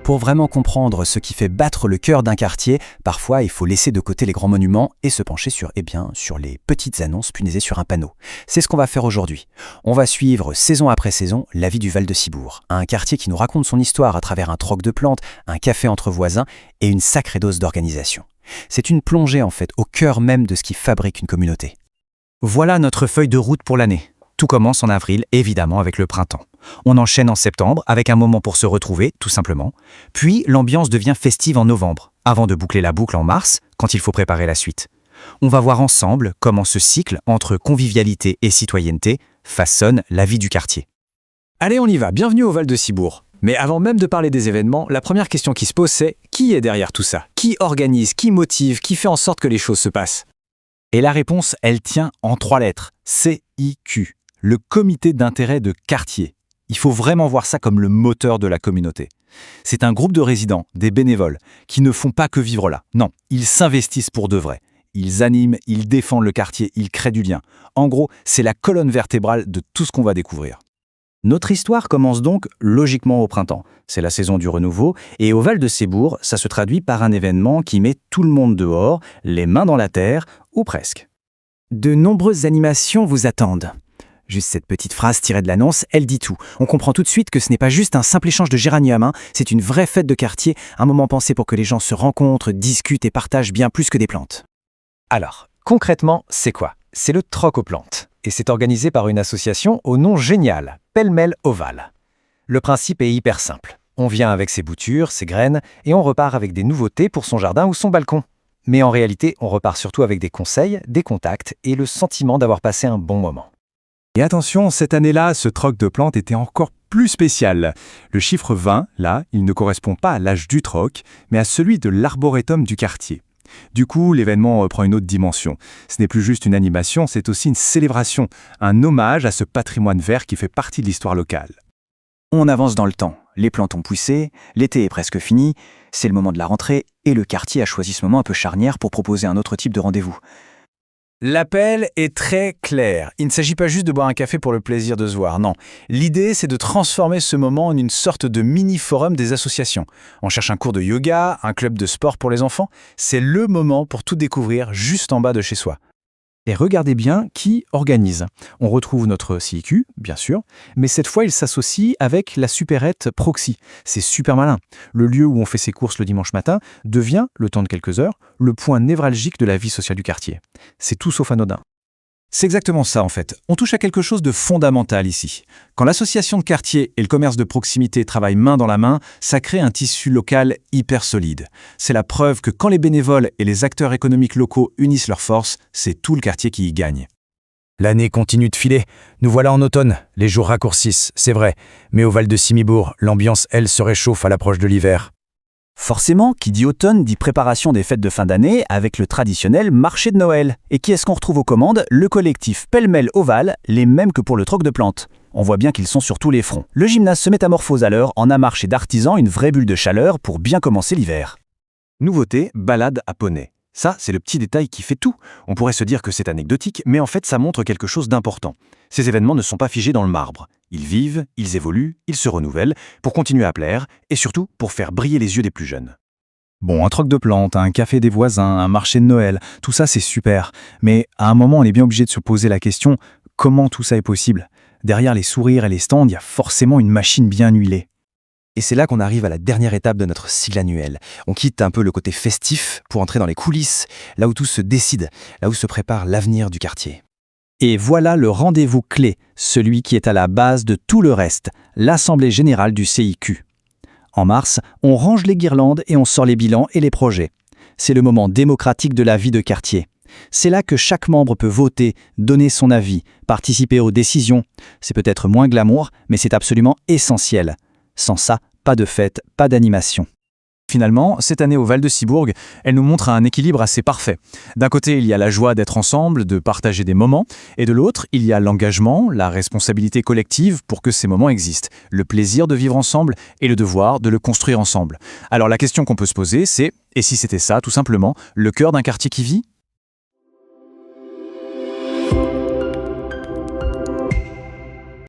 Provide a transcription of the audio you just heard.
Pour vraiment comprendre ce qui fait battre le cœur d'un quartier, parfois il faut laisser de côté les grands monuments et se pencher sur les petites annonces punaisées sur un panneau. C'est ce qu'on va faire aujourd'hui. On va suivre saison après saison la vie du Val-de-Cibourg, un quartier qui nous raconte son histoire à travers un troc de plantes, un café entre voisins et une sacrée dose d'organisation. C'est une plongée en fait au cœur même de ce qui fabrique une communauté. Voilà notre feuille de route pour l'année. Tout commence en avril, évidemment avec le printemps. On enchaîne en septembre avec un moment pour se retrouver, tout simplement. Puis l'ambiance devient festive en novembre, avant de boucler la boucle en mars, quand il faut préparer la suite. On va voir ensemble comment ce cycle entre convivialité et citoyenneté façonne la vie du quartier. Allez, on y va, bienvenue au Val-de-Cibourg. Mais avant même de parler des événements, la première question qui se pose c'est qui est derrière tout ça? Qui organise, qui motive, qui fait en sorte que les choses se passent? Et la réponse, elle tient en 3 lettres, CIQ, le comité d'intérêt de quartier. Il faut vraiment voir ça comme le moteur de la communauté. C'est un groupe de résidents, des bénévoles, qui ne font pas que vivre là. Non, ils s'investissent pour de vrai. Ils animent, ils défendent le quartier, ils créent du lien. En gros, c'est la colonne vertébrale de tout ce qu'on va découvrir. Notre histoire commence donc logiquement au printemps. C'est la saison du renouveau, et au Val-de-Cibourg, ça se traduit par un événement qui met tout le monde dehors, les mains dans la terre, ou presque. De nombreuses animations vous attendent. Juste cette petite phrase tirée de l'annonce, elle dit tout. On comprend tout de suite que ce n'est pas juste un simple échange de géranium, c'est une vraie fête de quartier, un moment pensé pour que les gens se rencontrent, discutent et partagent bien plus que des plantes. Alors, concrètement, c'est quoi? C'est le troc aux plantes. Et c'est organisé par une association au nom génial, Pêle-mêle Oval. Le principe est hyper simple. On vient avec ses boutures, ses graines, et on repart avec des nouveautés pour son jardin ou son balcon. Mais en réalité, on repart surtout avec des conseils, des contacts et le sentiment d'avoir passé un bon moment. Et attention, cette année-là, ce troc de plantes était encore plus spécial. Le chiffre 20, là, il ne correspond pas à l'âge du troc, mais à celui de l'arboretum du quartier. Du coup, l'événement prend une autre dimension. Ce n'est plus juste une animation, c'est aussi une célébration, un hommage à ce patrimoine vert qui fait partie de l'histoire locale. On avance dans le temps, les plantes ont poussé, l'été est presque fini, c'est le moment de la rentrée et le quartier a choisi ce moment un peu charnière pour proposer un autre type de rendez-vous. L'appel est très clair. Il ne s'agit pas juste de boire un café pour le plaisir de se voir, non. L'idée, c'est de transformer ce moment en une sorte de mini-forum des associations. On cherche un cours de yoga, un club de sport pour les enfants. C'est le moment pour tout découvrir juste en bas de chez soi. Et regardez bien qui organise. On retrouve notre CIQ, bien sûr, mais cette fois il s'associe avec la supérette Proxy. C'est super malin. Le lieu où on fait ses courses le dimanche matin devient, le temps de quelques heures, le point névralgique de la vie sociale du quartier. C'est tout sauf anodin. C'est exactement ça en fait. On touche à quelque chose de fondamental ici. Quand l'association de quartier et le commerce de proximité travaillent main dans la main, ça crée un tissu local hyper solide. C'est la preuve que quand les bénévoles et les acteurs économiques locaux unissent leurs forces, c'est tout le quartier qui y gagne. L'année continue de filer. Nous voilà en automne. Les jours raccourcissent, c'est vrai. Mais au Val-de-Cibourg, l'ambiance, elle, se réchauffe à l'approche de l'hiver. Forcément, qui dit automne dit préparation des fêtes de fin d'année avec le traditionnel marché de Noël. Et qui est-ce qu'on retrouve aux commandes? Le collectif Pêle-mêle Oval, les mêmes que pour le troc de plantes. On voit bien qu'ils sont sur tous les fronts. Le gymnase se métamorphose alors en un marché d'artisans, une vraie bulle de chaleur pour bien commencer l'hiver. Nouveauté, balade à poney. Ça, c'est le petit détail qui fait tout. On pourrait se dire que c'est anecdotique, mais en fait, ça montre quelque chose d'important. Ces événements ne sont pas figés dans le marbre. Ils vivent, ils évoluent, ils se renouvellent, pour continuer à plaire, et surtout pour faire briller les yeux des plus jeunes. Bon, un troc de plantes, un café des voisins, un marché de Noël, tout ça c'est super. Mais à un moment, on est bien obligé de se poser la question, comment tout ça est possible? Derrière les sourires et les stands, il y a forcément une machine bien huilée. Et c'est là qu'on arrive à la dernière étape de notre cycle annuel. On quitte un peu le côté festif pour entrer dans les coulisses, là où tout se décide, là où se prépare l'avenir du quartier. Et voilà le rendez-vous clé, celui qui est à la base de tout le reste, l'Assemblée générale du CIQ. En mars, on range les guirlandes et on sort les bilans et les projets. C'est le moment démocratique de la vie de quartier. C'est là que chaque membre peut voter, donner son avis, participer aux décisions. C'est peut-être moins glamour, mais c'est absolument essentiel. Sans ça, pas de fête, pas d'animation. Finalement, cette année au Val-de-Cibourg, elle nous montre un équilibre assez parfait. D'un côté, il y a la joie d'être ensemble, de partager des moments, et de l'autre, il y a l'engagement, la responsabilité collective pour que ces moments existent, le plaisir de vivre ensemble et le devoir de le construire ensemble. Alors la question qu'on peut se poser, c'est, et si c'était ça, tout simplement, le cœur d'un quartier qui vit ?